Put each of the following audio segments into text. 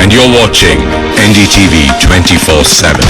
and you're watching NDTV 24/7.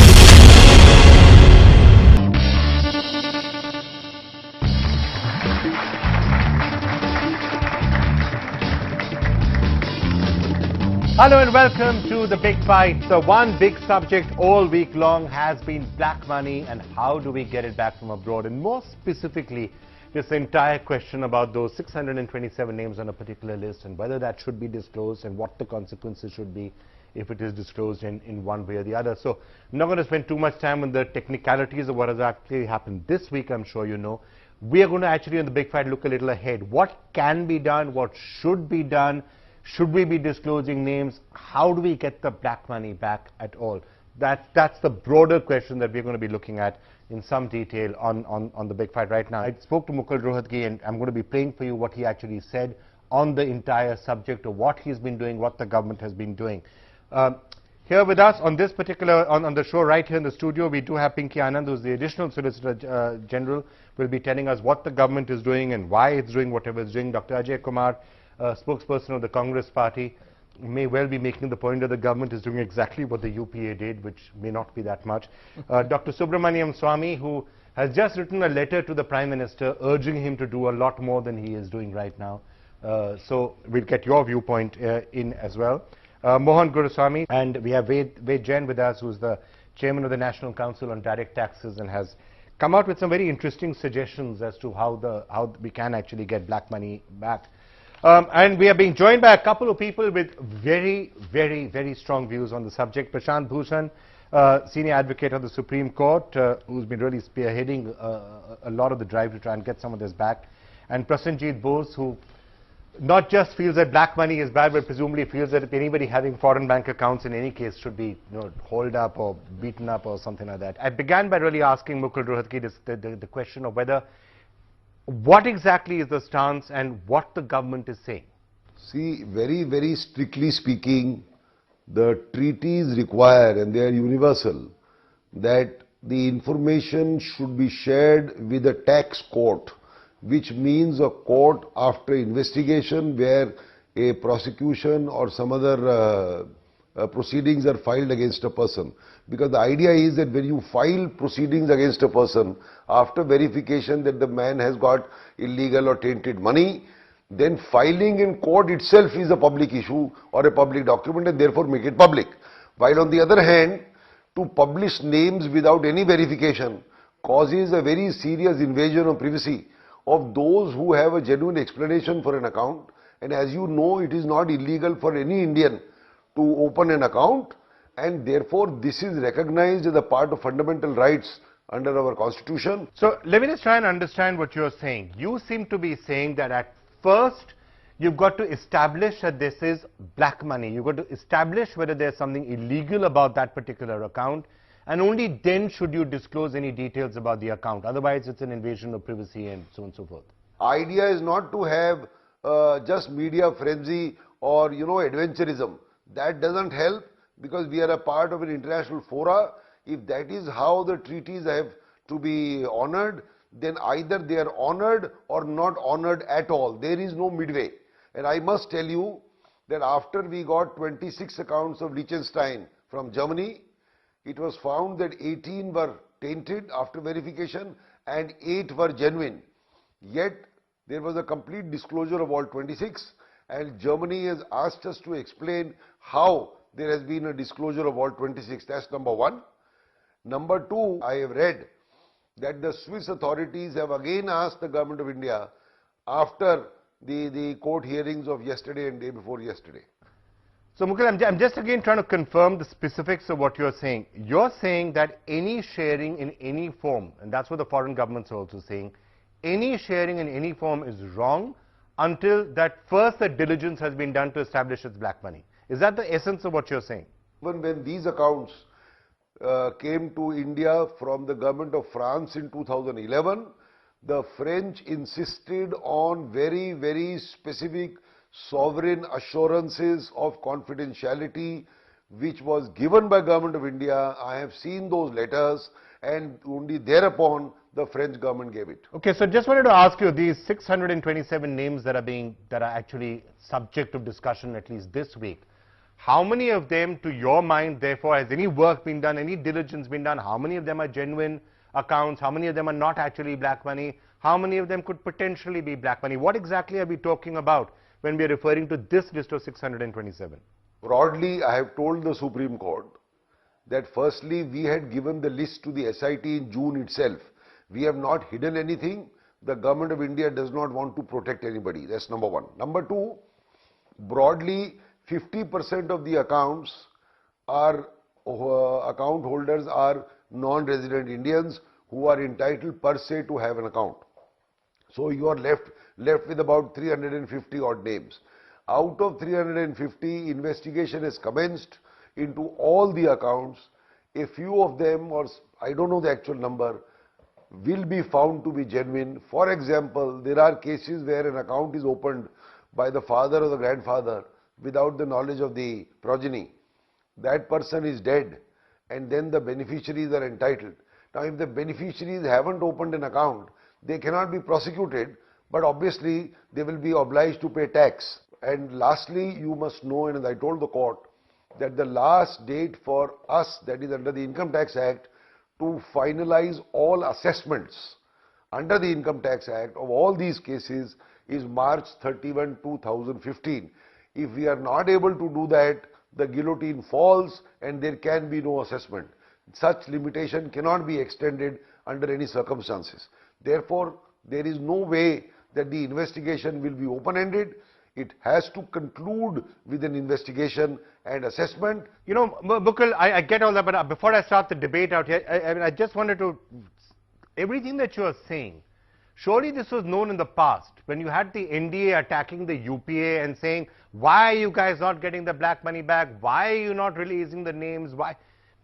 Hello and welcome to The Big Fight. The one big subject all week long has been black money and how do we get it back from abroad, and more specifically this entire question about those 627 names on a particular list and whether that should be disclosed and what the consequences should be if it is disclosed in one way or the other. So I'm not going to spend too much time on the technicalities of what has actually happened this week. I'm sure you know. We are going to actually on The Big Fight look a little ahead. What can be done? What should be done? Should we be disclosing names? How do we get the black money back at all? That's the broader question that we're going to be looking at in some detail on The Big Fight right now. I spoke to Mukul Rohatgi and I'm going to be playing for you what he actually said on the entire subject of what he's been doing, what the government has been doing. Here with us on this particular, on the show right here in the studio, we do have Pinky Anand, who's the additional Solicitor General, will be telling us what the government is doing and why it's doing whatever it's doing. Dr. Ajay Kumar, spokesperson of the Congress Party, may well be making the point that the government is doing exactly what the UPA did, which may not be that much. Dr. Subramaniam Swamy, who has just written a letter to the Prime Minister urging him to do a lot more than he is doing right now. So we'll get your viewpoint in as well. Mohan Guruswamy, and we have Ved Jain with us, who's the Chairman of the National Council on Direct Taxes and has come out with some very interesting suggestions as to how we can actually get black money back. And we are being joined by a couple of people with very, very, very strong views on the subject. Prashant Bhushan, senior advocate of the Supreme Court, who's been really spearheading a lot of the drive to try and get some of this back. And Prasenjit Bose, who not just feels that black money is bad, but presumably feels that if anybody having foreign bank accounts in any case should be holed up or beaten up or something like that. I began by really asking Mukul Rohatgi the question of whether what exactly is the stance and what the government is saying? See, very, very strictly speaking, the treaties require, and they are universal, that the information should be shared with a tax court, which means a court after investigation where a prosecution or some other proceedings are filed against a person. Because the idea is that when you file proceedings against a person, after verification that the man has got illegal or tainted money, then filing in court itself is a public issue or a public document and therefore make it public. While on the other hand, to publish names without any verification causes a very serious invasion of privacy of those who have a genuine explanation for an account. And as you know, it is not illegal for any Indian to open an account, and therefore this is recognized as a part of fundamental rights under our constitution. So let me just try and understand what you're saying. You seem to be saying that at first you've got to establish that this is black money. You've got to establish whether there's something illegal about that particular account, and only then should you disclose any details about the account. Otherwise it's an invasion of privacy and so on and so forth. Idea is not to have just media frenzy or adventurism. That doesn't help, because we are a part of an international fora. If that is how the treaties have to be honored, then either they are honored or not honored at all. There is no midway. And I must tell you that after we got 26 accounts of Liechtenstein from Germany, it was found that 18 were tainted after verification and 8 were genuine. Yet there was a complete disclosure of all 26, and Germany has asked us to explain how there has been a disclosure of all 26. That's number one. Number two, I have read that the Swiss authorities have again asked the government of India after the court hearings of yesterday and day before yesterday. So Mukul, I'm just again trying to confirm the specifics of what you're saying. You're saying that any sharing in any form, and that's what the foreign governments are also saying, any sharing in any form is wrong until that first the diligence has been done to establish its black money. Is that the essence of what you're saying? Even when these accounts came to India from the government of France in 2011, the French insisted on very, very specific sovereign assurances of confidentiality which was given by government of India. I have seen those letters, and only thereupon the French government gave it. Okay, so just wanted to ask you, these 627 names that are actually subject of discussion at least this week, How many of them, to your mind, therefore, has any work been done, any diligence been done? How many of them are genuine accounts? How many of them are not actually black money? How many of them could potentially be black money? What exactly are we talking about when we are referring to this list of 627? Broadly, I have told the Supreme Court that firstly, we had given the list to the SIT in June itself. We have not hidden anything. The government of India does not want to protect anybody. That's number one. Number two, broadly, 50% of the accounts are, account holders are non-resident Indians who are entitled per se to have an account. So you are left with about 350 odd names. Out of 350, investigation has commenced into all the accounts. A few of them, or I don't know the actual number, will be found to be genuine. For example, there are cases where an account is opened by the father or the grandfather without the knowledge of the progeny. That person is dead and then the beneficiaries are entitled. Now, if the beneficiaries haven't opened an account, they cannot be prosecuted, but obviously they will be obliged to pay tax. And lastly, you must know, and as I told the court, that the last date for us, that is under the Income Tax Act, to finalize all assessments under the Income Tax Act of all these cases is March 31, 2015. If we are not able to do that, the guillotine falls and there can be no assessment. Such limitation cannot be extended under any circumstances. Therefore, there is no way that the investigation will be open-ended. It has to conclude with an investigation and assessment. You know, Mukul, I get all that, but before I start the debate out here, I just wanted to, everything that you are saying, surely this was known in the past, when you had the NDA attacking the UPA and saying, why are you guys not getting the black money back? Why are you not releasing the names? Why?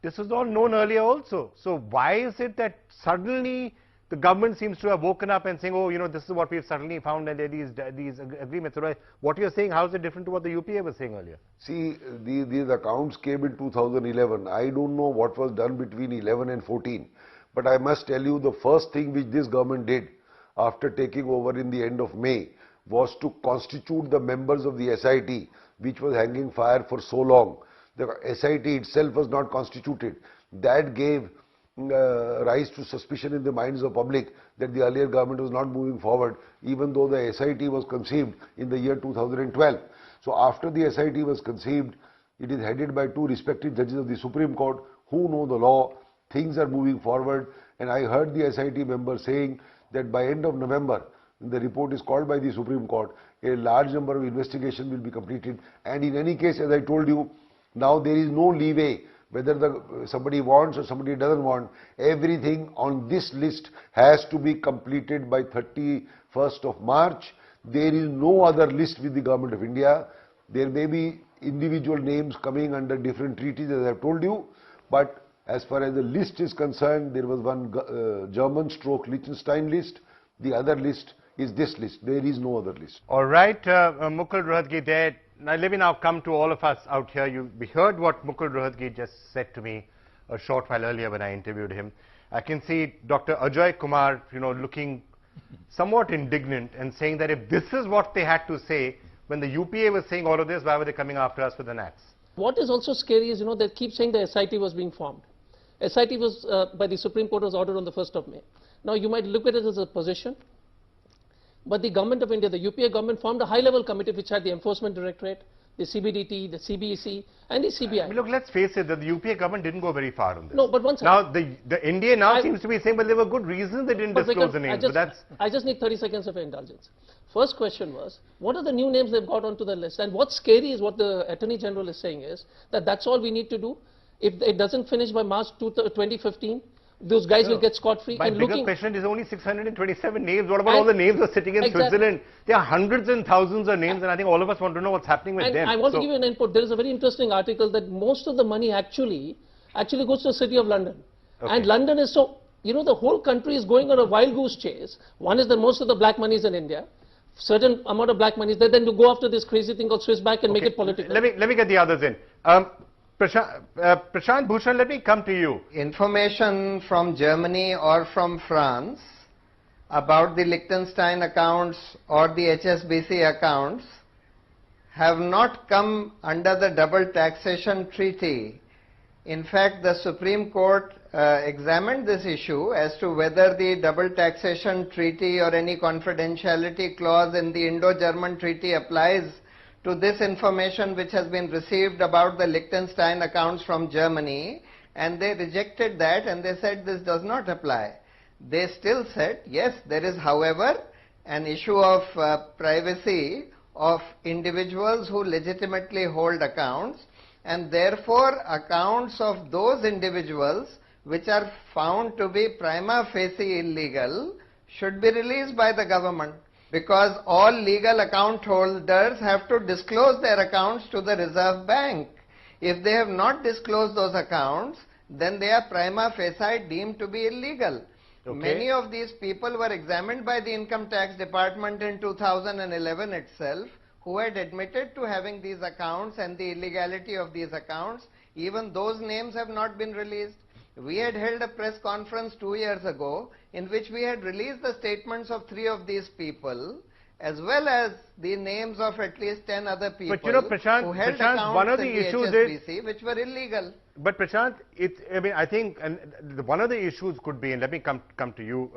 This was all known earlier also. So why is it that suddenly the government seems to have woken up and saying, oh, you know, this is what we've suddenly found and there are these agreements. So what you're saying, how is it different to what the UPA was saying earlier? See, these accounts came in 2011. I don't know what was done between 11 and 14. But I must tell you, the first thing which this government did after taking over in the end of May was to constitute the members of the SIT, which was hanging fire for so long. The SIT itself was not constituted. That gave rise to suspicion in the minds of public that the earlier government was not moving forward, even though the SIT was conceived in the year 2012. So after the SIT was conceived, it is headed by two respected judges of the Supreme Court who know the law. Things are moving forward, and I heard the SIT member saying that by end of November, the report is called by the Supreme Court, a large number of investigations will be completed, and in any case, as I told you, now there is no leeway whether somebody wants or somebody doesn't want. Everything on this list has to be completed by 31st of March. There is no other list with the Government of India. There may be individual names coming under different treaties, as I have told you, but as far as the list is concerned, there was one German/Liechtenstein list. The other list is this list. There is no other list. All right, Mukul Rohatgi there. Now, let me now come to all of us out here. We heard what Mukul Rohatgi just said to me a short while earlier when I interviewed him. I can see Dr. Ajay Kumar, you know, looking somewhat indignant and saying that if this is what they had to say when the UPA was saying all of this, why were they coming after us with an axe? What is also scary is, you know, they keep saying the SIT was being formed. SIT was, by the Supreme Court, was ordered on the 1st of May. Now, you might look at it as a position, but the Government of India, the UPA government, formed a high-level committee which had the Enforcement Directorate, the CBDT, the CBEC, and the CBI. I mean, look, let's face it, that the UPA government didn't go very far on this. No, but once now, the NDA now seems to be saying, well, there were good reasons they didn't disclose the names. I just need 30 seconds of your indulgence. First question was, what are the new names they've got onto the list? And what's scary is what the Attorney General is saying is that that's all we need to do. If it doesn't finish by March 2015, those guys will get scot-free. My bigger question is only 627 names. What about all the names that are sitting in Switzerland? There are hundreds and thousands of names, and I think all of us want to know what's happening with them. I want to give you an input. There is a very interesting article that most of the money actually goes to the city of London. Okay. And London is so, you know, the whole country is going on a wild goose chase. One is that most of the black money is in India. Certain amount of black money is there. Then you go after this crazy thing called Swiss bank and make it political. Let me get the others in. Prashant Bhushan, let me come to you. Information from Germany or from France about the Liechtenstein accounts or the HSBC accounts have not come under the double taxation treaty. In fact, the Supreme Court examined this issue as to whether the double taxation treaty or any confidentiality clause in the Indo-German treaty applies to this information which has been received about the Liechtenstein accounts from Germany, and they rejected that and they said this does not apply. They still said, yes, there is, however, an issue of privacy of individuals who legitimately hold accounts, and therefore accounts of those individuals which are found to be prima facie illegal should be released by the government, because all legal account holders have to disclose their accounts to the Reserve Bank. If they have not disclosed those accounts, then they are prima facie deemed to be illegal. Okay. Many of these people were examined by the Income Tax Department in 2011 itself, who had admitted to having these accounts and the illegality of these accounts. Even those names have not been released. We had held a press conference 2 years ago in which we had released the statements of 3 of these people, as well as the names of at least 10 other people But you know, Prashant, who held Prashant, accounts one of in the the issues HSBC which were illegal. But Prashant, I mean, I think, and one of the issues could be, and let me come to you,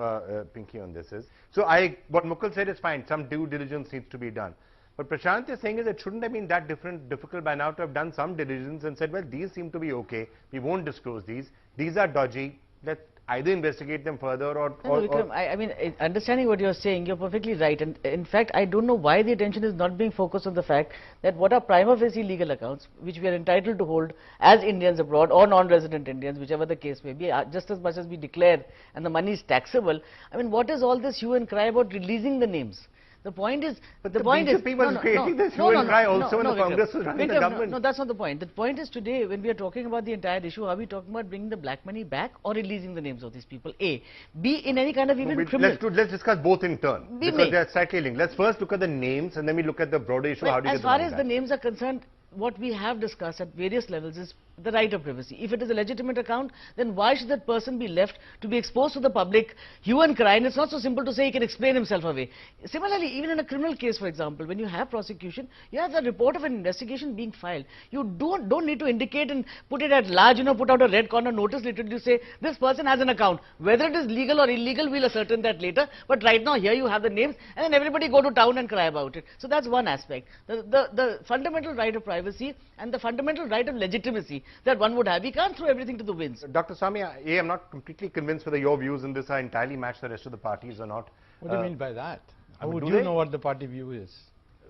Pinky, on this is, so what Mukul said is fine, some due diligence needs to be done. But Prashant is saying is it shouldn't have been that difficult by now to have done some diligence and said, well, these seem to be okay, we won't disclose these are dodgy, let's either investigate them further or... Vikram, I mean, understanding what you're saying, you're perfectly right. And in fact, I don't know why the attention is not being focused on the fact that what are prima facie legal accounts, which we are entitled to hold as Indians abroad or non-resident Indians, whichever the case may be, just as much as we declare and the money is taxable. I mean, what is all this hue and cry about releasing the names? The point is, but the point is, BJP was creating this hue and cry also when the Congress was running the government. No, that's not the point. The point is today, when we are talking about the entire issue, are we talking about bringing the black money back or releasing the names of these people? A. B, in any kind of even criminal... Let's discuss both in turn, because they are slightly linked. Let's first look at the names and then we look at the broader issue. How do you get the money back? As far as the names are concerned, what we have discussed at various levels is the right of privacy. If it is a legitimate account, then why should that person be left to be exposed to the public hue and cry? And it's not so simple to say he can explain himself away. Similarly, even in a criminal case, for example, when you have prosecution, you have the report of an investigation being filed. You don't need to indicate and put it at large, put out a red corner notice, literally say, this person has an account. Whether it is legal or illegal, we'll ascertain that later. But right now, here you have the names, and then everybody go to town and cry about it. So that's one aspect. The fundamental right of privacy and the fundamental right of legitimacy that one would have. We can't throw everything to the winds. Dr. Swamy, I'm not completely convinced whether your views in this are entirely match the rest of the parties or not. What do you mean by that? How would you know what the party view is?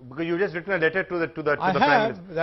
Because you've just written a letter to the I Prime have.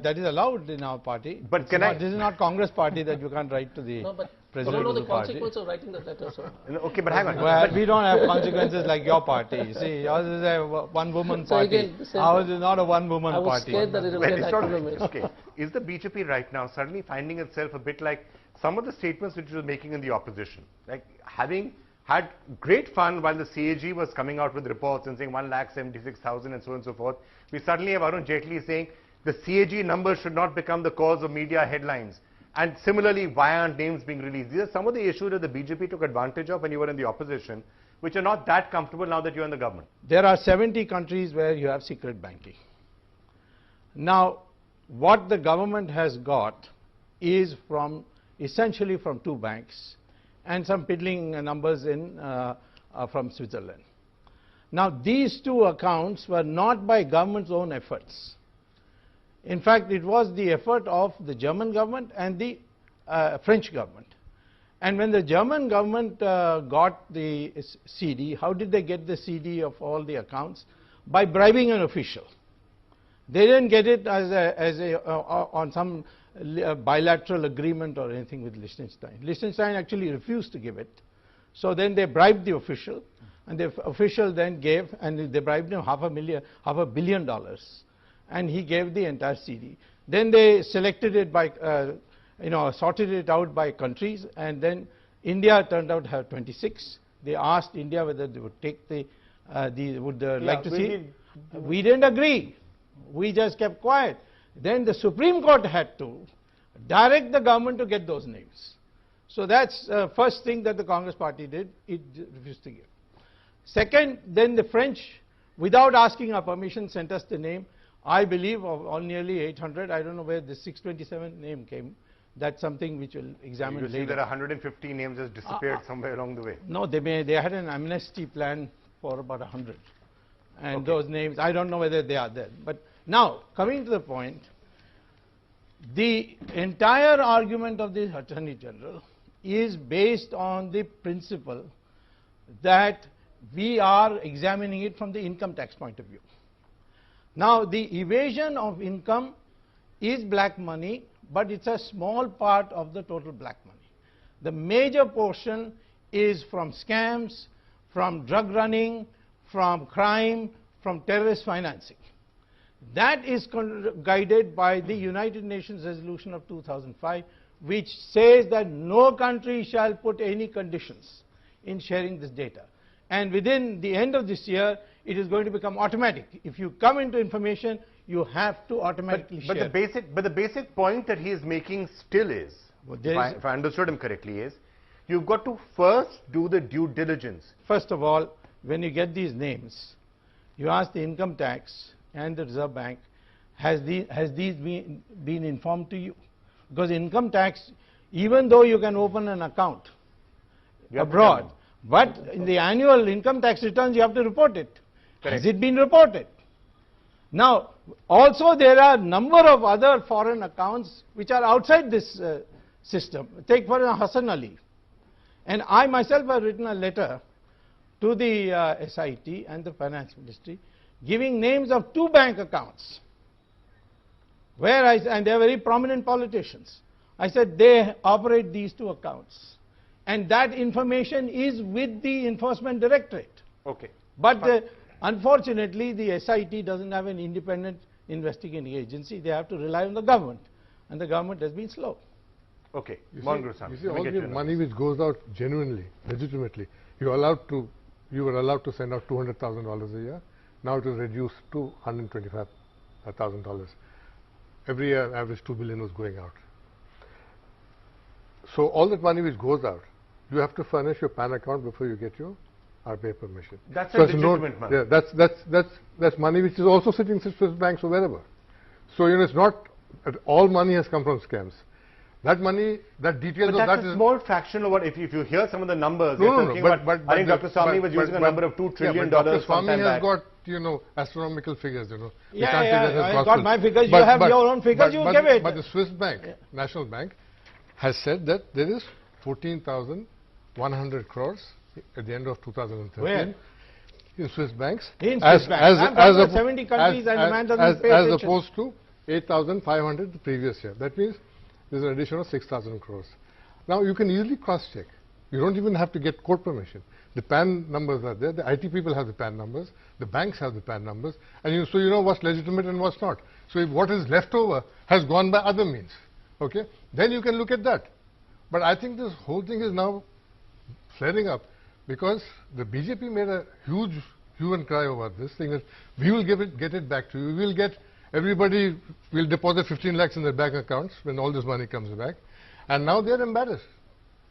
That is allowed in our party. But this is not Congress party that you can't write to the president of the party. consequence of writing the letter, sir. Okay, but hang on. Well, we don't have consequences like your party. See, yours is a one-woman party. Again, ours is not a one-woman party. I was party. scared that it will get academic. Okay. Is the BJP right now suddenly finding itself a bit like some of the statements which it was making in the opposition? Like having had great fun while the CAG was coming out with reports and saying 1,76,000 and so on and so forth. We suddenly have Arun Jaitley saying the CAG numbers should not become the cause of media headlines. And similarly, why aren't names being released? These are some of the issues that the BJP took advantage of when you were in the opposition, which are not that comfortable now that you're in the government. There are 70 countries where you have secret banking. Now, what the government has got is essentially from 2 banks and some piddling numbers from Switzerland. Now, these 2 accounts were not by government's own efforts. In fact, it was the effort of the German government and the French government. And when the German government got the CD, how did they get the CD of all the accounts? By bribing an official. They didn't get it on some bilateral agreement or anything with Liechtenstein. Liechtenstein actually refused to give it. So then they bribed the official, and the official then gave, and they bribed him $500 million, and he gave the entire CD. Then they selected it by, sorted it out by countries, and then India turned out to have 26. They asked India whether they would take like to see. We didn't agree. We just kept quiet. Then the Supreme Court had to direct the government to get those names. So that's the first thing that the Congress party did. It refused to give. Second, then the French, without asking our permission, sent us the name I believe of nearly 800. I don't know where the 627 name came. That's something which we'll examine You later. see there are 150 names just disappeared somewhere along the way. No, they had an amnesty plan for about 100. And those names, I don't know whether they are there. But now, coming to the point, the entire argument of the Attorney General is based on the principle that we are examining it from the income tax point of view. Now, the evasion of income is black money, but it's a small part of the total black money. The major portion is from scams, from drug running, from crime, from terrorist financing. That is guided by the United Nations resolution of 2005, which says that no country shall put any conditions in sharing this data. And within the end of this year, it is going to become automatic. If you come into information, you have to automatically share. But the basic point that he is making still is, if I understood him correctly, is you've got to first do the due diligence. First of all, when you get these names, you ask the income tax and the Reserve Bank, has these been informed to you? Because income tax, even though you can open an account abroad, but in the annual income tax returns you have to report it. Correct. Has it been reported? Now, also there are a number of other foreign accounts which are outside this system. Take for example Hassan Ali. And I myself have written a letter to the SIT and the Finance Ministry giving names of 2 bank accounts where and they are very prominent politicians. I said they operate these 2 accounts. And that information is with the Enforcement Directorate. Okay. But unfortunately, the SIT doesn't have an independent investigating agency. They have to rely on the government. And the government has been slow. Okay. You see, all the money which goes out genuinely, legitimately, you were allowed to send out $200,000 a year. Now it is reduced to $125,000. Every year, average $2 billion was going out. So all that money which goes out, you have to furnish your PAN account before you get your RBI permission. That's a legitimate money. Yeah, that's money which is also sitting in Swiss banks or wherever. So it's not that all money has come from scams. That money, that details but of that's that a is small fraction of what, if you hear some of the numbers, but I think Dr. Swami was using a number of $2 trillion. Dr. Swami has got, astronomical figures, I got my figures, you have your own figures, you give it. But the Swiss bank, National Bank, has said that there is 14,100 crores at the end of 2013. Where? In Swiss banks. In Swiss banks. As 70 countries and the man doesn't pay attention. As opposed to 8,500 the previous year. That means there's an addition of 6,000 crores. Now you can easily cross-check. You don't even have to get court permission. The PAN numbers are there. The IT people have the PAN numbers. The banks have the PAN numbers. And so you know what's legitimate and what's not. So if what is left over has gone by other means, okay, then you can look at that. But I think this whole thing is now flaring up because the BJP made a huge hue and cry over this thing that we will get it back to you. We will get everybody will deposit 15 lakhs in their bank accounts when all this money comes back. And now they are embarrassed.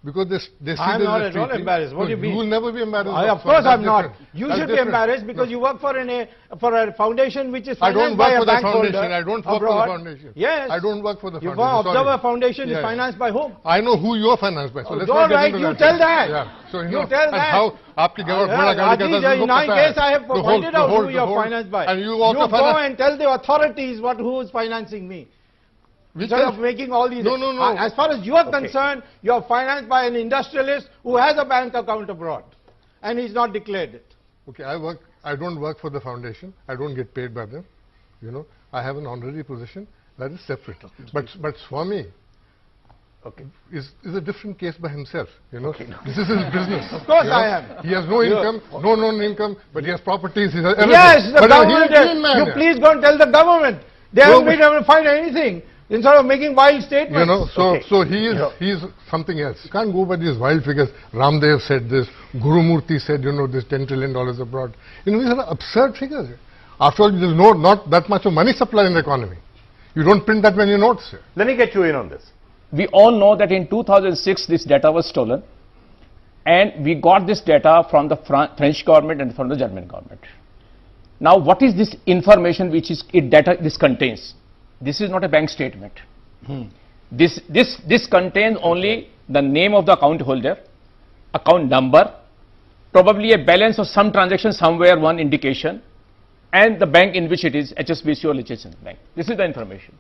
Because they see I'm not at all embarrassed. What do you mean? You will never be embarrassed. Of course I'm not. You should be embarrassed because you work for a foundation which is financed by a bank holder. I don't work for the foundation. Yes. I don't work for the foundation. You observe a foundation is financed by whom? I know who you are financed by. So let's all right, you tell that. Yeah. So you tell that. How aapki government in my case I have pointed out who you are financed by. And you also go and tell the authorities who is financing me. Instead of making all these... No. As far as you are concerned, you are financed by an industrialist who has a bank account abroad and he's not declared it. Okay, I don't work for the foundation. I don't get paid by them. I have an honorary position that is separate. But Swami is a different case by himself. This is his business. Of course I am. He has no income, no known income, but he has properties. He has everything. Yes, the government. You please don't tell the government. They haven't been able to find anything. Instead of making wild statements. So he is something else. You can't go by these wild figures. Ramdev said this, Guru Murthy said, this $10 trillion abroad. These are absurd figures. After all, there's not that much of money supply in the economy. You don't print that many notes. Let me get you in on this. We all know that in 2006 this data was stolen and we got this data from the French government and from the German government. Now, what is this information which is this contains? This is not a bank statement. This contains only the name of the account holder, account number, probably a balance of some transaction somewhere, one indication, and the bank in which it is, HSBC or Liechtenstein Bank. This is the information.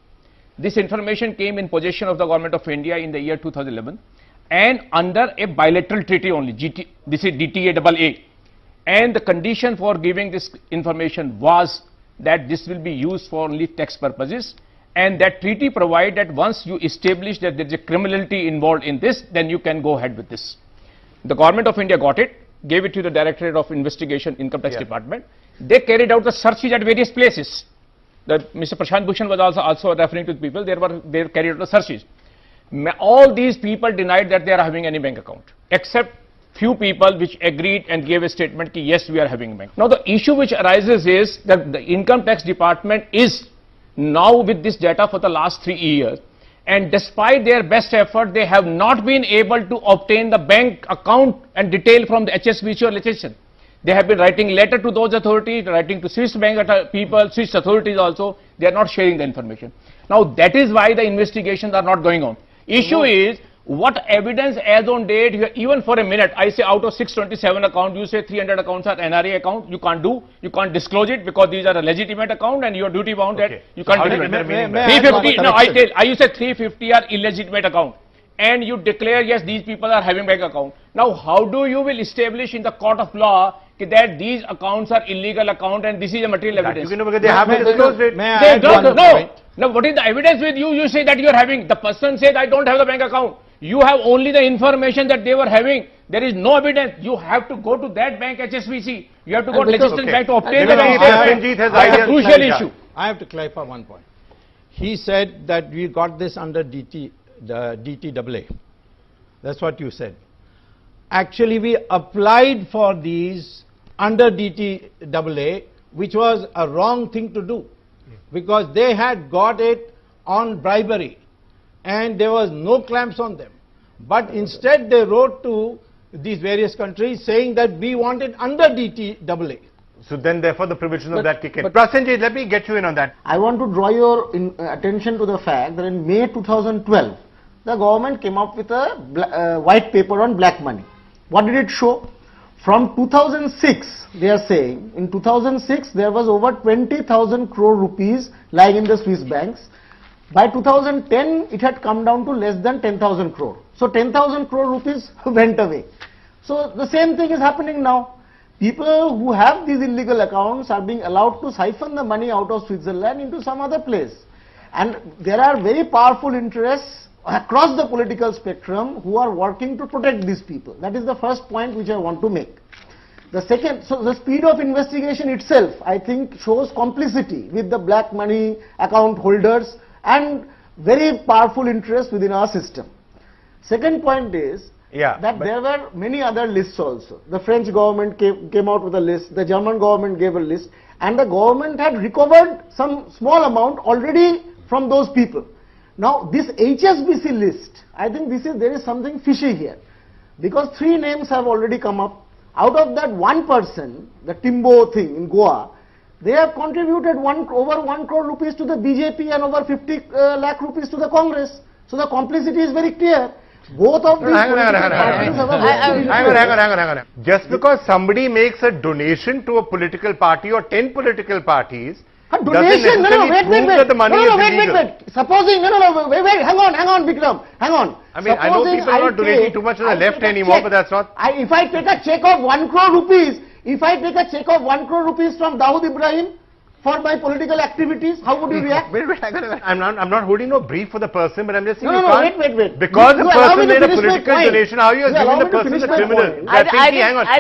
This information came in possession of the Government of India in the year 2011 and under a bilateral treaty only, this is DTAAA. And the condition for giving this information was that this will be used for only tax purposes, and that treaty provides that once you establish that there is a criminality involved in this, then you can go ahead with this. The Government of India got it, gave it to the Directorate of Investigation, Income Tax Department. They carried out the searches at various places. Mr. Prashant Bhushan was also referring to the people. They carried out the searches. All these people denied that they are having any bank account, except few people which agreed and gave a statement that yes, we are having a bank. Now the issue which arises is that the Income Tax Department is now with this data for the last 3 years, and despite their best effort, they have not been able to obtain the bank account and detail from the HSBC or Liechtenstein. They have been writing letter to those authorities, writing to Swiss bank people, Swiss authorities also. They are not sharing the information. Now that is why the investigations are not going on. Issue is, what evidence as on date, even for a minute, I say out of 627 accounts, you say 300 accounts are NRA accounts, you can't disclose it because these are a legitimate account and you are duty bound that you can't disclose it. 350, no, you said 350 are illegitimate account and you declare yes, these people are having bank account. Now how do you will establish in the court of law that these accounts are illegal account and this is a material evidence? Because they haven't disclosed it. They don't know. Now what is the evidence with you? You say that you are having. The person says I don't have the bank account. You have only the information that they were having. There is no evidence. You have to go to that bank, HSBC. You have to go to Liechtenstein Bank to obtain the bank. That's a crucial issue. I have to clarify one point. He said that we got this under DTAA. That's what you said. Actually, we applied for these under DTAA, which was a wrong thing to do, because they had got it on bribery and there was no clamps on them. But instead they wrote to these various countries saying that we want it under DTAA. So then therefore the provisions of that kick in. Prasenjit, let me get you in on that. I want to draw your attention to the fact that in May 2012, the government came up with a white paper on black money. What did it show? From 2006, they are saying, in 2006 there was over 20,000 crore rupees lying in the Swiss banks. By 2010, it had come down to less than 10,000 crore. So 10,000 crore rupees went away. So the same thing is happening now. People who have these illegal accounts are being allowed to siphon the money out of Switzerland into some other place. And there are very powerful interests across the political spectrum who are working to protect these people. That is the first point which I want to make. The second, so the speed of investigation itself, I think, shows complicity with the black money account holders and very powerful interests within our system. Second point is that there were many other lists also. The French government came out with a list, the German government gave a list, and the government had recovered some small amount already from those people. Now this HSBC list, I think there is something fishy here, because 3 names have already come up. Out of that, one person, the Timbo thing in Goa, they have contributed over 1 crore rupees to the BJP and over 50 lakh rupees to the Congress. So the complicity is very clear. Both of these parties have hang on. Just because somebody makes a donation to a political party or 10 political parties, a donation? Wait. Supposing, wait, hang on, Vikram, hang on. I mean, I know people are not donating too much to the left anymore, but that's not. If I take a check of 1 crore rupees, from Dawood Ibrahim for my political activities, how would you react? Wait, I'm not holding no brief for the person, but I'm just saying wait. Because the person made a political donation, how are you assuming the person is a criminal? I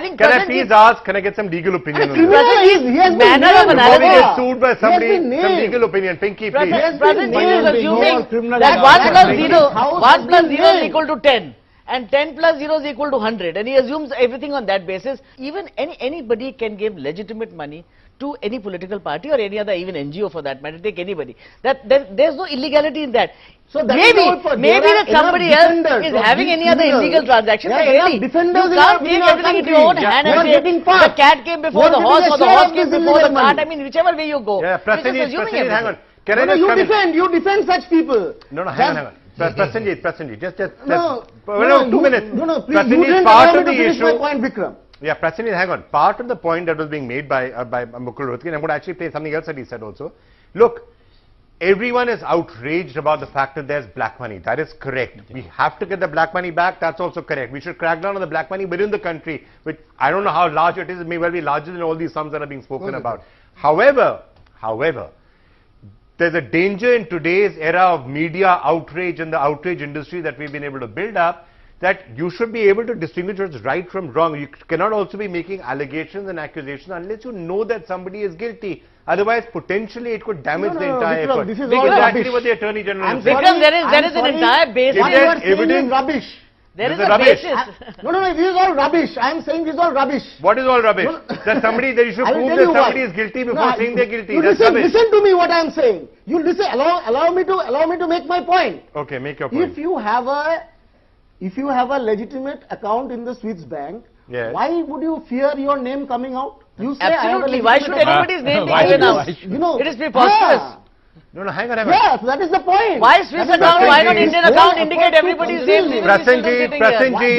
think can I please ask, can I get some legal opinion on this? He has been before we get sued by somebody, some legal opinion. Pinky, please. Prasenjit is assuming that 1 plus 0 is equal to 10. And 10 plus 0 is equal to 100, and he assumes everything on that basis. Even anybody can give legitimate money to any political party or any other, even NGO for that matter, take anybody. There's no illegality in that. So that maybe that somebody else is having any other illegal transaction, but really, you can't take everything into your own hand and say the cat came before the horse or the horse came before the cart. I mean, whichever way you go. Yeah, Prasenjit, hang on. Can I No, just you defend such people. No, hang on. Prasenjit, just 2 minutes. Please, Prasenjit, you didn't part allow of me the to finish issue. my point, Vikram. Yeah, Prasenjit, hang on. Part of the point that was being made by Mukul Rohatgi, and I'm going to actually play something else that he said also. Look, everyone is outraged about the fact that there's black money. That is correct. We have to get the black money back. That's also correct. We should crack down on the black money within the country, which I don't know how large it is. It may well be larger than all these sums that are being spoken about. However, there's a danger in today's era of media outrage and the outrage industry that we've been able to build up, that you should be able to distinguish what's right from wrong. You cannot also be making allegations and accusations unless you know that somebody is guilty. Otherwise, potentially it could damage the entire effort. This is Because all exactly rubbish. what the Attorney General said. Because there is an entire basis. What you are saying is rubbish. There is This a is rubbish. basis. No, this is all rubbish. I am saying this is all rubbish. What is all rubbish? That you should I will prove tell that you somebody why. is guilty before saying they're guilty. You That's rubbish. listen to me what I am saying. You listen. Allow me to make my point. Okay, make your point. If you have a legitimate account in the Swiss bank, Yes. why would you fear your name coming out? You say Absolutely. Why should anybody's name be Why given is out? this, you know, It is preposterous. No, hang on. Yes, that is the point. Why Swiss That is the account? point. Why not Prasenjit, Indian This account whole indicate effort to everybody's conceal name? Prasenjit,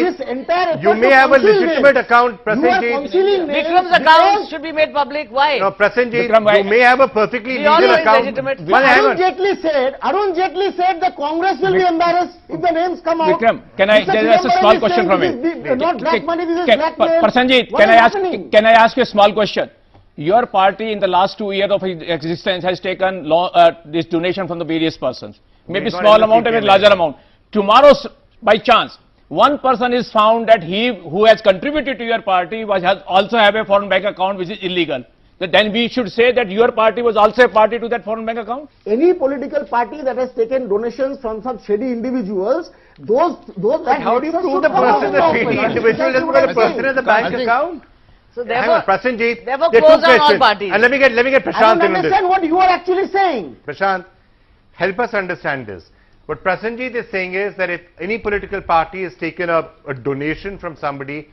This entire you effort may to have a conceal legitimate names. account, You are Prasenjit. concealing names Vikram's because- account should be made public. Why? No, Prasenjit, Vikram, you may have a perfectly We all legal know it's account. legitimate. Well, hang Arun on. Jetli said the Congress will be embarrassed if the names come out. Vikram, can I Mr. ask a Chidambaram small is question saying from this him? is not black money, this is blackmail. Prasenjit, What can is I happening? ask you a small question? Your party in the last 2 years of its existence has taken this donation from the various persons. Maybe not small able to amount, keep maybe your larger name. amount. Tomorrow, by chance, one person is found that he who has contributed to your party has also have a foreign bank account which is illegal. Then we should say that your party was also a party to that foreign bank account? Any political party that has taken donations from some shady individuals, those But how do you prove the person is a shady individual just because the person has a bank account? So Hang therefore, on, Prasenjit, therefore there are close two down all questions. parties. And let me get I Prashant don't in on this. understand what you are actually saying. Prashant, help us understand this. What Prasenjit is saying is that if any political party has taken a donation from somebody,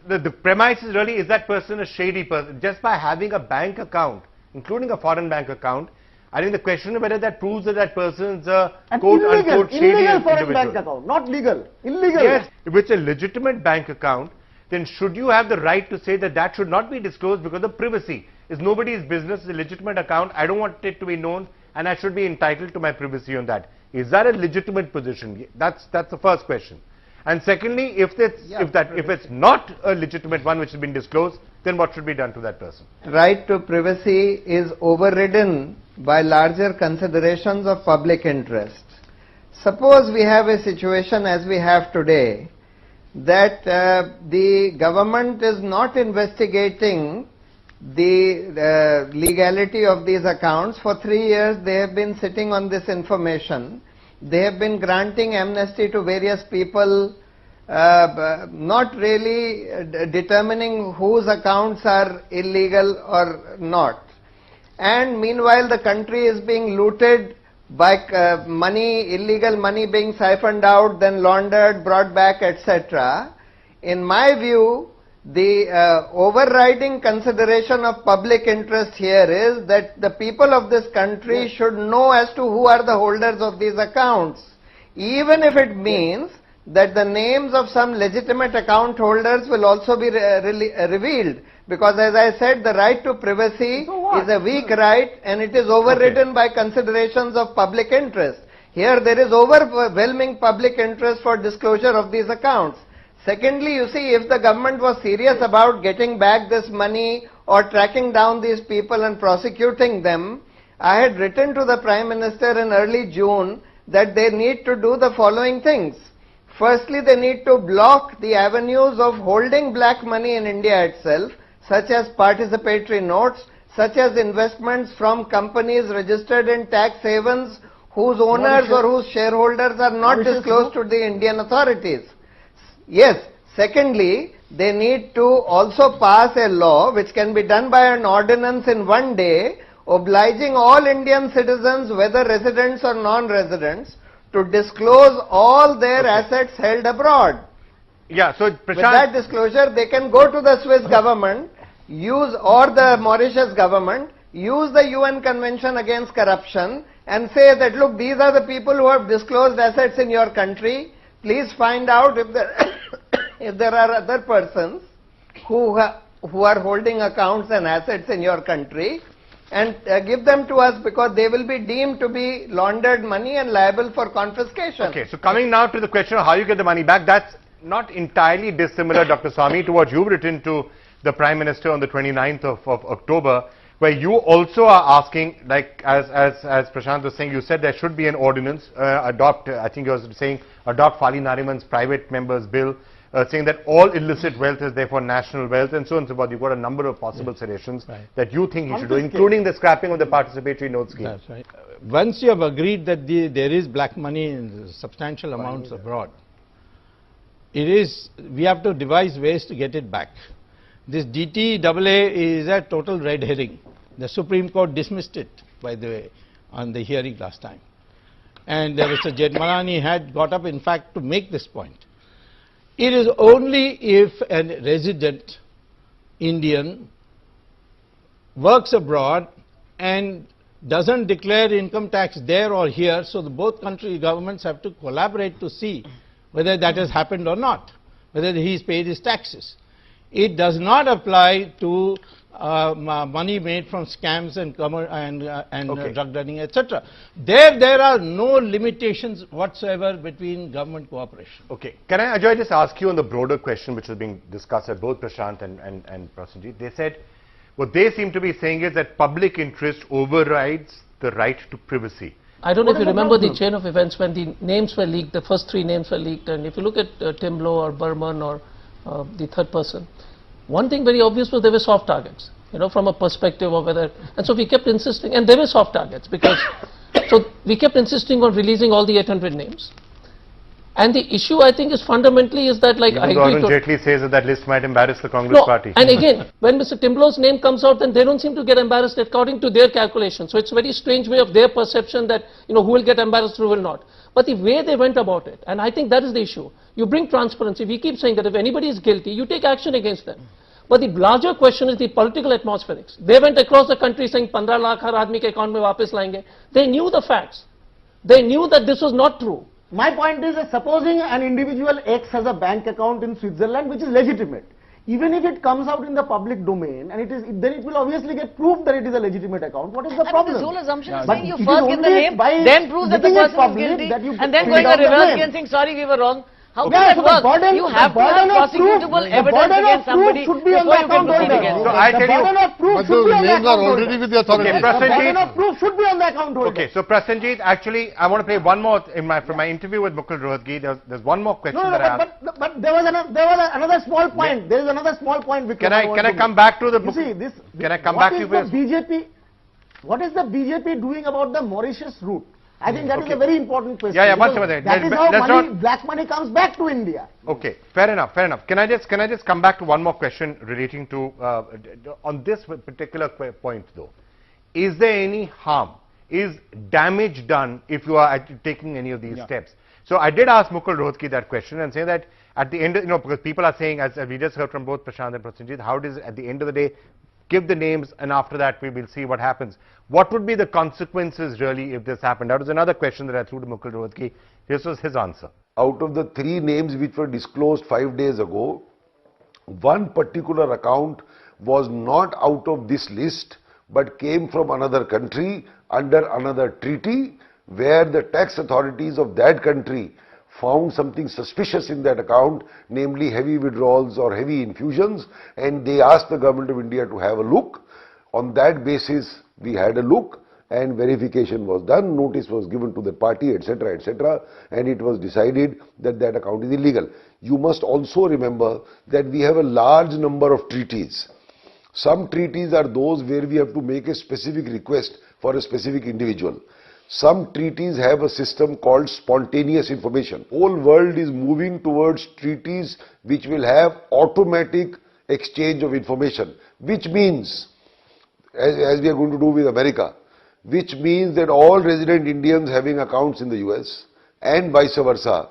the premise is really, is that person a shady person? Just by having a bank account, including a foreign bank account, I think the question is whether that proves that that person is a An quote-unquote shady illegal foreign individual. bank account, not legal, illegal. Yes, if it's a legitimate bank account, then should you have the right to say that that should not be disclosed because of privacy? It's nobody's business, it's a legitimate account, I don't want it to be known and I should be entitled to my privacy on that. Is that a legitimate position? That's the first question. And secondly, if it's not a legitimate one which has been disclosed, then what should be done to that person? Right to privacy is overridden by larger considerations of public interest. Suppose we have a situation as we have today, that the government is not investigating the legality of these accounts. For 3 years they have been sitting on this information. They have been granting amnesty to various people, not really determining whose accounts are illegal or not. And meanwhile the country is being looted by illegal money being siphoned out, then laundered, brought back, etc. In my view, the overriding consideration of public interest here is that the people of this country should know as to who are the holders of these accounts, even if it means that the names of some legitimate account holders will also be revealed. Because as I said, the right to privacy is a weak right and it is overridden by considerations of public interest. Here there is overwhelming public interest for disclosure of these accounts. Secondly, you see, if the government was serious about getting back this money or tracking down these people and prosecuting them, I had written to the Prime Minister in early June that they need to do the following things. Firstly, they need to block the avenues of holding black money in India itself, such as participatory notes, such as investments from companies registered in tax havens whose owners or whose shareholders are not disclosed to the Indian authorities. Yes. Secondly, they need to also pass a law which can be done by an ordinance in one day, obliging all Indian citizens, whether residents or non-residents, to disclose all their assets held abroad. Yeah, so With Prashant, that disclosure, they can go to the Swiss government, or the Mauritius government, use the UN Convention Against Corruption and say that, look, these are the people who have disclosed assets in your country. Please find out if there, if there are other persons who are holding accounts and assets in your country, and give them to us, because they will be deemed to be laundered money and liable for confiscation. okay, so coming now to the question of how you get the money back, that's not entirely dissimilar, Dr. Swami, to what you've written to the Prime Minister on the 29th of October, where you also are asking, like as Prashant was saying, you said there should be an ordinance, adopt, I think you were saying, adopt Fali Nariman's private members bill, saying that all illicit wealth is therefore national wealth, and so on and so forth. You've got a number of possible suggestions that you think he should do, including the scrapping of the participatory note scheme. That's right. Once you have agreed that there is black money in substantial amounts abroad, we have to devise ways to get it back. This DTAA is a total red herring. The Supreme Court dismissed it, by the way, on the hearing last time. And Mr. Jethmalani had got up, in fact, to make this point. It is only if a resident Indian works abroad and doesn't declare income tax there or here, so both country governments have to collaborate to see whether that has happened or not, whether he's paid his taxes. It does not apply to money made from scams and drug running, etc. There are no limitations whatsoever between government cooperation. Okay. Can I, Ajay, just ask you on the broader question which is being discussed at both Prashant and Prasenjit? They said, what they seem to be saying is that public interest overrides the right to privacy. I don't know if you remember the chain of events when the names were leaked, the first three names were leaked, and if you look at Timlo or Burman or the third person, one thing very obvious was they were soft targets, you know, from a perspective of whether, and so we kept insisting, and they were soft targets because, so we kept insisting on releasing all the 800 names. And the issue, I think, is fundamentally is that, like, I agree. Arun Jaitley says that list might embarrass the Congress party. And again, when Mr. Timblo's name comes out, then they don't seem to get embarrassed according to their calculation. So it's a very strange way of their perception that, you know, who will get embarrassed, who will not. But the way they went about it, and I think that is the issue. You bring transparency. We keep saying that if anybody is guilty, you take action against them. But the larger question is the political atmospherics. They went across the country saying 15 lakh har aadmi ke account mein wapis laenge. They knew the facts. They knew that this was not true. My point is that supposing an individual X has a bank account in Switzerland which is legitimate, even if it comes out in the public domain and then it will obviously get proved that it is a legitimate account. What is the problem? This whole assumption is But saying you it is first get the only name, by then prove that the making it person is public guilty, that you and then find going out a the reverse name. and saying sorry we were wrong. How Yeah, can so that the work? burden- You the have to burden have of proof- prosecutable the evidence burden of against proof somebody should be on before the you can account proceed holder. against So them. I The tell you- burden of proof But should be those on the names are account already holder. with the authorities. Okay, The burden Prasenjit. of proof should be on the account holder. Okay, so Prasenjit, actually, I want to play one more from my interview with Mukul Rohatgi. There's one more question No, that I asked. but there was another small point. There is another small point. Vikram, Can I want to come make. back to the You see, this, Can I come what back to is you the first? BJP? What is the BJP doing about the Mauritius route? I think that is a very important question. Yeah, one because second. That is how Let's money, not- black money comes back to India. Okay, fair enough. Can I just come back to one more question relating to on this particular point though? Is there any harm? Is damage done if you are taking any of these steps? So I did ask Mukul Rohatgi that question and say that at the end, because people are saying, as we just heard from both Prashant and Prasenjit, how does at the end of the day give the names and after that we will see what happens. What would be the consequences really if this happened? That was another question that I threw to Mukul Rohatgi. This was his answer. Out of the 3 names which were disclosed 5 days ago, one particular account was not out of this list but came from another country under another treaty where the tax authorities of that country found something suspicious in that account, namely heavy withdrawals or heavy infusions, and they asked the government of India to have a look. On that basis, we had a look and verification was done, notice was given to the party, etc., and it was decided that that account is illegal. You must also remember that we have a large number of treaties. Some treaties are those where we have to make a specific request for a specific individual. Some treaties have a system called spontaneous information. Whole world is moving towards treaties which will have automatic exchange of information, which means, as we are going to do with America, which means that all resident Indians having accounts in the US and vice versa,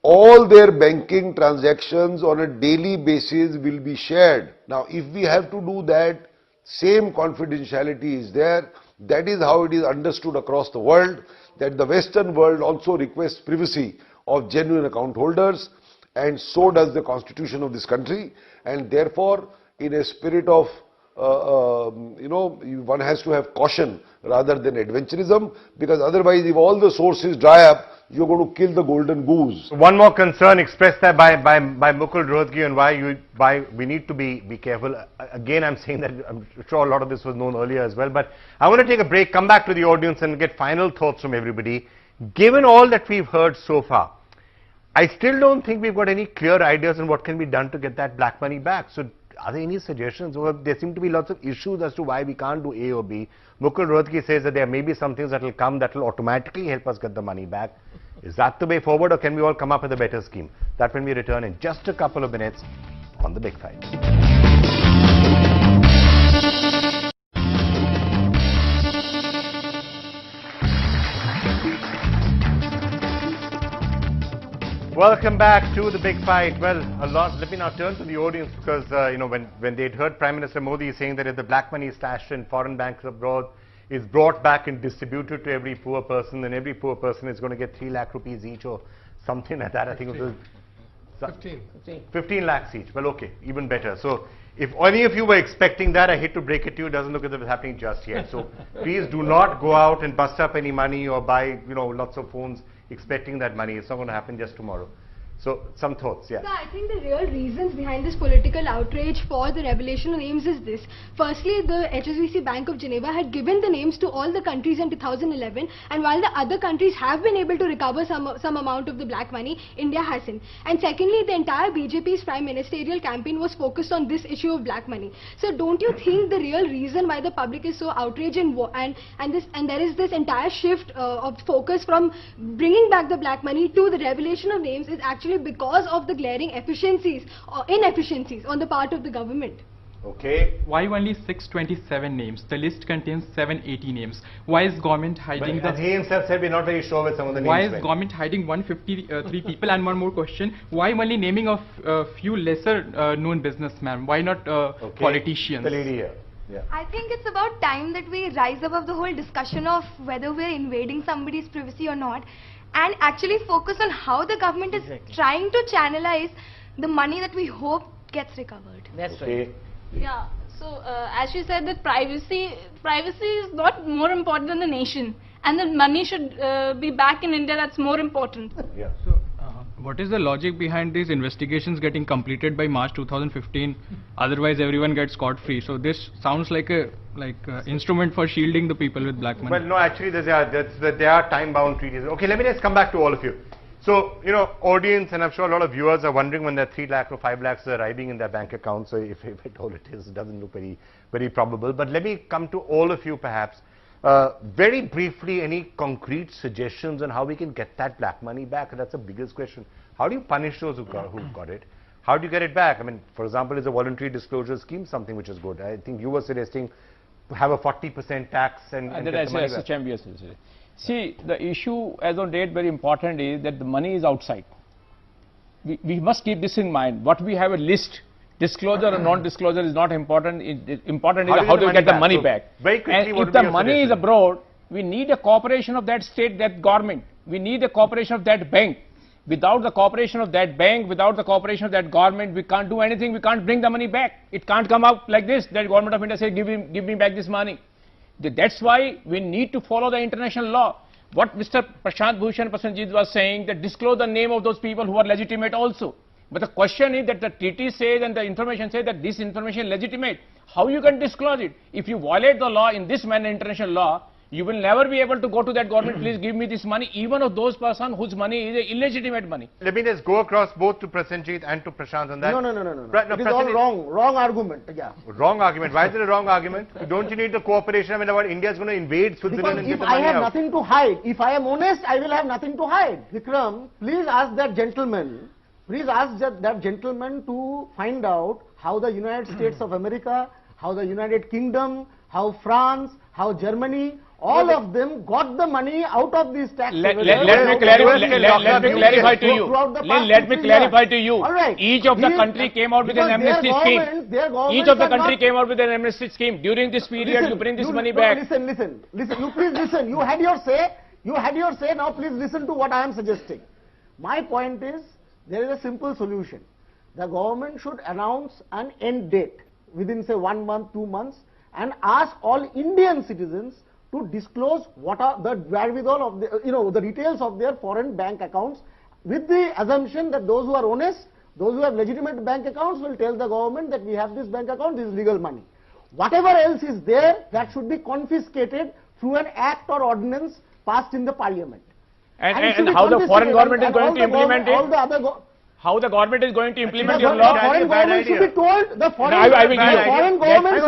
all their banking transactions on a daily basis will be shared. Now, if we have to do that, same confidentiality is there. That is how it is understood across the world, that the Western world also requests privacy of genuine account holders, and so does the constitution of this country. And therefore, in a spirit of one has to have caution rather than adventurism, because otherwise if all the sources dry up, you're going to kill the golden goose. One more concern expressed there by Mukul Rohatgi on why we need to be careful. Again, I'm saying that I'm sure a lot of this was known earlier as well, but I want to take a break, come back to the audience and get final thoughts from everybody. Given all that we've heard so far, I still don't think we've got any clear ideas on what can be done to get that black money back. So are there any suggestions? Well, there seem to be lots of issues as to why we can't do A or B. Mukul Rohatgi says that there may be some things that will come that will automatically help us get the money back. Is that the way forward, or can we all come up with a better scheme? That when we return in just a couple of minutes on The Big Fight. Welcome back to The Big Fight. Well, let me now turn to the audience, because when they'd heard Prime Minister Modi saying that if the black money is stashed in foreign banks abroad is brought back and distributed to every poor person, then every poor person is going to get 3 lakh rupees each or something like that. I think it was 15 lakhs each. Well, okay, even better. So if any of you were expecting that, I hate to break it to you, it doesn't look as if it's happening just yet. So please do not go out and bust up any money or buy lots of phones expecting that money. It's not going to happen just tomorrow. So, some thoughts, yeah. So, I think the real reasons behind this political outrage for the revelation of names is this. Firstly, the HSBC Bank of Geneva had given the names to all the countries in 2011, and while the other countries have been able to recover some amount of the black money, India hasn't. And secondly, the entire BJP's prime ministerial campaign was focused on this issue of black money. So, don't you think the real reason why the public is so outraged and there is this entire shift of focus from bringing back the black money to the revelation of names is actually because of the glaring inefficiencies on the part of the government? Okay. Why only 627 names? The list contains 780 names. Why is government hiding As he himself said, we're not very sure with some of the names. Why is government hiding 153 people? And one more question, why only naming of few lesser known businessmen? Why not politicians? The lady here. Yeah. I think it's about time that we rise above the whole discussion of whether we're invading somebody's privacy or not, and actually focus on how the government is trying to channelize the money that we hope gets recovered. That's right. Yeah, so as you said, that privacy is not more important than the nation, and the money should be back in India. That's more important. Yeah. So, what is the logic behind these investigations getting completed by March 2015? Otherwise, everyone gets scot-free. So this sounds like a instrument for shielding the people with black money. Well, no, actually, there are time-bound treaties. Okay, let me just come back to all of you. So, audience, and I'm sure a lot of viewers are wondering when that 3 lakh or 5 lakhs are arriving in their bank account. So, if at all it is, it doesn't look very, very probable. But let me come to all of you, perhaps. Very briefly, any concrete suggestions on how we can get that black money back? That's the biggest question. How do you punish those who've got it? How do you get it back? I mean, for example, is a voluntary disclosure scheme something which is good? I think you were suggesting have a 40% tax and get the money back. See, the issue as on date very important is that the money is outside. We must keep this in mind. What we have a list, disclosure or non-disclosure is not important. Important is how do we get the money back. Very quickly, and if the money is abroad, we need a cooperation of that state, that government. We need the cooperation of that bank. Without the cooperation of that bank, without the cooperation of that government, we can't do anything. We can't bring the money back. It can't come out like this, that government of India say, give me back this money. That's why we need to follow the international law. What Mr. Prashant Bhushan Prasanjit was saying, that disclose the name of those people who are legitimate also. But the question is that the treaty says and the information says that this information is legitimate. How you can disclose it? If you violate the law in this manner, international law, You will never be able to go to that government, please give me this money, even of those person whose money is illegitimate money. Let me just go across both to Prasenjit and to Prashant on that. No. No, It is all wrong. Wrong argument. Yeah. Wrong argument. Why is it a wrong argument? Don't you need the cooperation? I mean, about India is going to invade Switzerland and Because get if the I money have out. nothing to hide, if I am honest, I will have nothing to hide. Vikram, please ask that gentleman. Please ask that gentleman to find out how the United States of America, how the United Kingdom, how France, how Germany, all of them got the money out of these tax Let me havens. clarify to you. Let me clarify to you. All right. Each of the country came out with an amnesty scheme. Each of the country came out with an amnesty scheme. During this period, you bring this money back. Listen. You please listen. You had your say. Now please listen to what I am suggesting. My point is, there is a simple solution. The government should announce an end date within, say, 1 month, 2 months, and ask all Indian citizens to disclose what are the wherewithal of the, the details of their foreign bank accounts, with the assumption that those who are honest, those who have legitimate bank accounts will tell the government that we have this bank account, this is legal money. Whatever else is there, that should be confiscated through an act or ordinance passed in the parliament. And how the foreign government is going to implement it? How the government is going to implement your law? The foreign government should be told. The foreign government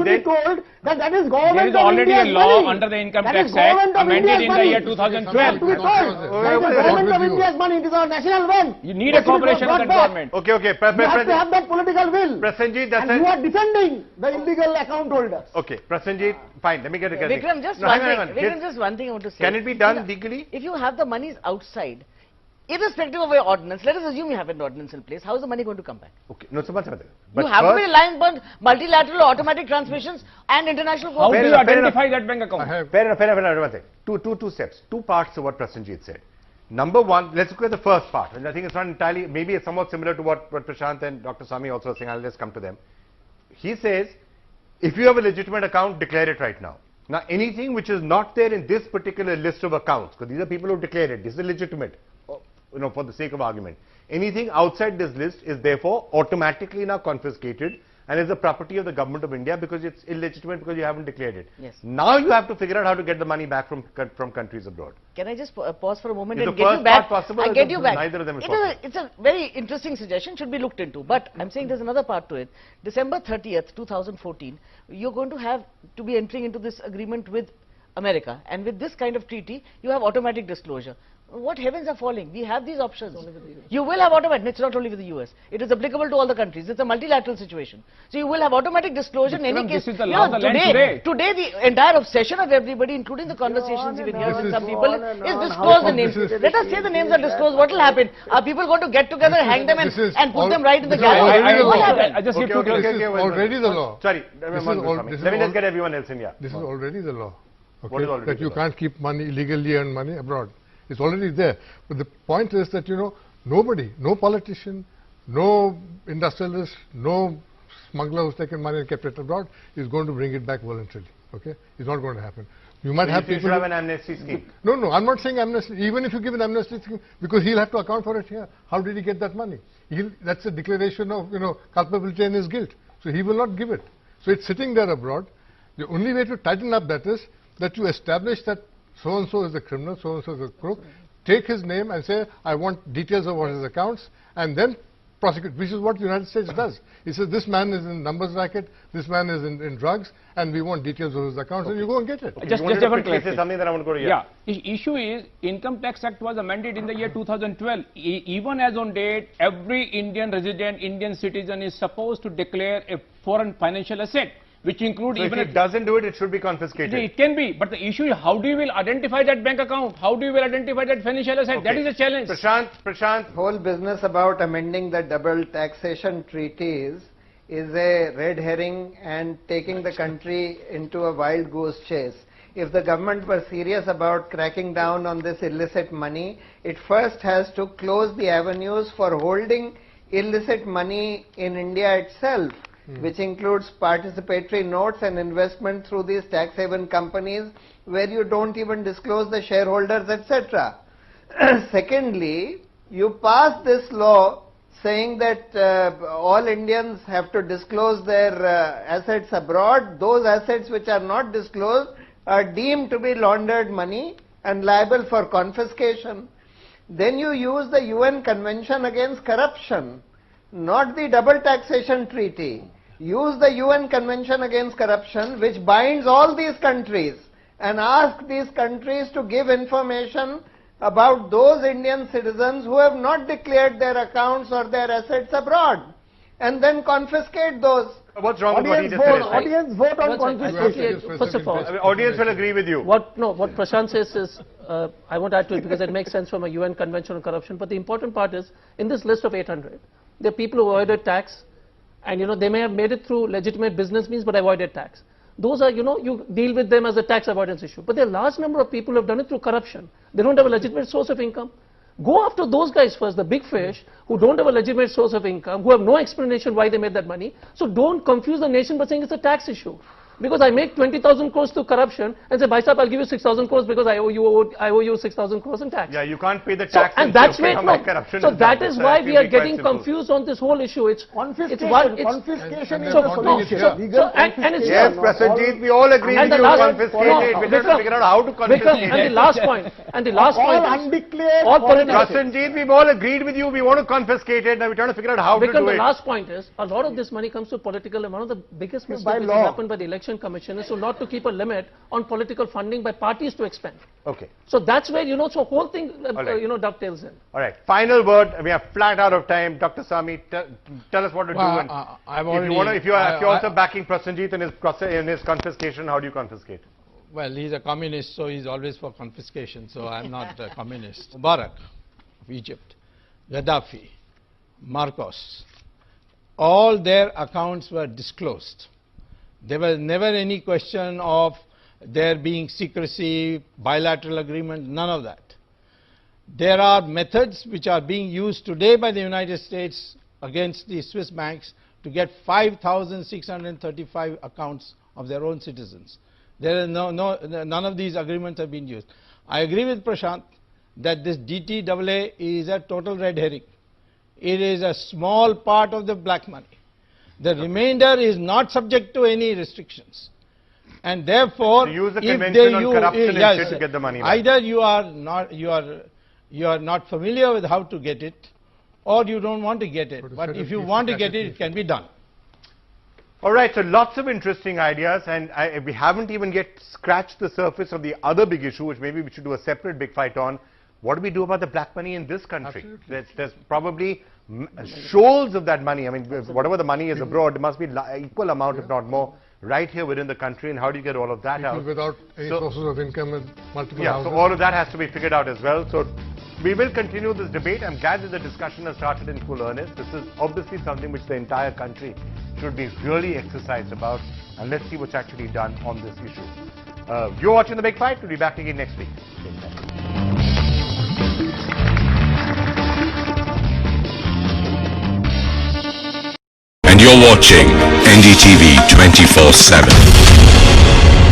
should be told. That is government. There is already a law under the Income Tax Act amended in the year 2012. That is government of India's money. It is our national wealth. You need a cooperation of the government. Okay. You have to have that political will. Prasenjit, and you are defending the illegal account holders. Okay, Prasenjit, fine. Let me get a Vikram, just one thing I want to say. Can it be done legally? If you have the monies outside, irrespective of your ordinance, let us assume you have an ordinance in place, how is the money going to come back? Okay, no, but you have to be relying on multilateral automatic transmissions and international How do cooperation. you identify that bank account? Fair enough. Two steps, two parts to what Prasenjit said. Number one, let's look at the first part, and I think it's not entirely, maybe it's somewhat similar to what Prashant and Dr. Swami also are saying. I'll just come to them. He says, if you have a legitimate account, declare it right now. Now, anything which is not there in this particular list of accounts, because these are people who declared it, this is legitimate, for the sake of argument. Anything outside this list is therefore automatically now confiscated and is the property of the government of India because it's illegitimate because you haven't declared it. Yes. Now you have to figure out how to get the money back from countries abroad. Can I just pause for a moment Is and the get first you back? part possible? I get you back. Neither of them is possible. It's a very interesting suggestion, should be looked into. But I'm saying there's another part to it. December 30th, 2014, you're going to have to be entering into this agreement with America. And with this kind of treaty, you have automatic disclosure. What heavens are falling? We have these options. You will have automatic, it's not only with the US. It is applicable to all the countries. It's a multilateral situation. So you will have automatic disclosure in any case. This is the law of the land today. Today the entire obsession of everybody, including the conversations you've been hearing with some people, is disclose the names. Let us say the names are disclosed. What will happen? Are people going to get together, hang them and put them right in the gallery? What will happen? I just this is already the law. Sorry, let me just get everyone else in here. This is already the law. What is already that you can't keep money, illegally earned money abroad. It's already there. But the point is that, nobody, no politician, no industrialist, no smuggler who's taken money and kept it abroad is going to bring it back voluntarily. Okay? It's not going to happen. You might have people... should have an amnesty scheme. No, I'm not saying amnesty. Even if you give an amnesty scheme, because he'll have to account for it here. How did he get that money? That's a declaration of, culpability and his guilt. So he will not give it. So it's sitting there abroad. The only way to tighten up that is that you establish that so-and-so is a criminal, so-and-so is a crook, take his name and say, I want details of what his accounts, and then prosecute, which is what the United States does. He says, this man is in numbers racket, this man is in drugs, and we want details of his accounts, and you go and get it. Just say something that I want to go to. Yeah. The issue is, Income Tax Act was amended in the year 2012. Even as on date, every Indian resident, Indian citizen is supposed to declare a foreign financial asset, which includes even if it doesn't do it, it should be confiscated. It can be, but the issue is how do you will identify that bank account? How do you will identify that financial asset? That is a challenge. Prashant, whole business about amending the double taxation treaties is a red herring and taking the country into a wild goose chase. If the government were serious about cracking down on this illicit money, it first has to close the avenues for holding illicit money in India itself, which includes participatory notes and investment through these tax haven companies where you don't even disclose the shareholders, etc. Secondly, you pass this law saying that all Indians have to disclose their assets abroad. Those assets which are not disclosed are deemed to be laundered money and liable for confiscation, then you use the UN Convention Against Corruption, not the Double Taxation Treaty. Use the UN Convention Against Corruption, which binds all these countries, and ask these countries to give information about those Indian citizens who have not declared their accounts or their assets abroad, and then confiscate those. What's wrong with what he just said? Audience vote on confiscation. First of all, audience will agree with you. What Prashant says is, I won't add to it because it makes sense from a UN Convention on Corruption. But the important part is, in this list of 800, there are people who avoided tax, and they may have made it through legitimate business means, but avoided tax. Those are, you deal with them as a tax avoidance issue. But there are a large number of people who have done it through corruption. They don't have a legitimate source of income. Go after those guys first, the big fish, who don't have a legitimate source of income, who have no explanation why they made that money. So don't confuse the nation by saying it's a tax issue. Because I make 20,000 crores through corruption and say, Bhai Sahab, I'll give you 6,000 crores because I owe you 6,000 crores in tax. Yeah, you can't pay the tax. So, and that's where, so that is why we are getting confused on this whole issue. It's confiscation. Confiscation is so, the solution. And it's yes, Prasanjit, we all agree with you. Confiscate it. We have to figure out how to confiscate it. And the last point. And the last all point. Undeclared. All political. Prasanjit, we've all agreed with you. We want to confiscate it. Now we're trying to figure out how to do it. Because the last point is, a lot of this money comes to political, and one of the biggest mistakes which has happened by the Election Commission is not to keep a limit on political funding by parties to expend. Okay. So that's where, so whole thing, dovetails in. All right. Final word. We are flat out of time. Dr. Sami, tell us what to do. And if you're also backing Prasanjit in his confiscation, how do you confiscate? Well, he's a communist, so he's always for confiscation. So I'm not a communist. Mubarak of Egypt, Gaddafi, Marcos, all their accounts were disclosed. There was never any question of there being secrecy, bilateral agreement, none of that. There are methods which are being used today by the United States against the Swiss banks to get 5,635 accounts of their own citizens. There is none of these agreements have been used. I agree with Prashant that this DTAA is a total red herring. It is a small part of the black money. The remainder is not subject to any restrictions, and therefore, so use the convention on corruption instead to get the money back. Either you are not familiar with how to get it, or you don't want to get it. But if you want to get it, it can be done. All right. So lots of interesting ideas, and we haven't even yet scratched the surface of the other big issue, which maybe we should do a separate big fight on. What do we do about the black money in this country? There's probably shoals of that money. I mean, whatever the money is abroad, there must be equal amount, if not more, right here within the country. And how do you get all of that out? Without any sources of income and multiple houses. So all of that has to be figured out as well. So we will continue this debate. I'm glad that the discussion has started in full earnest. This is obviously something which the entire country should be really exercised about. And let's see what's actually done on this issue. You're watching The Big Fight. We'll be back again next week. And you're watching NDTV 24/7.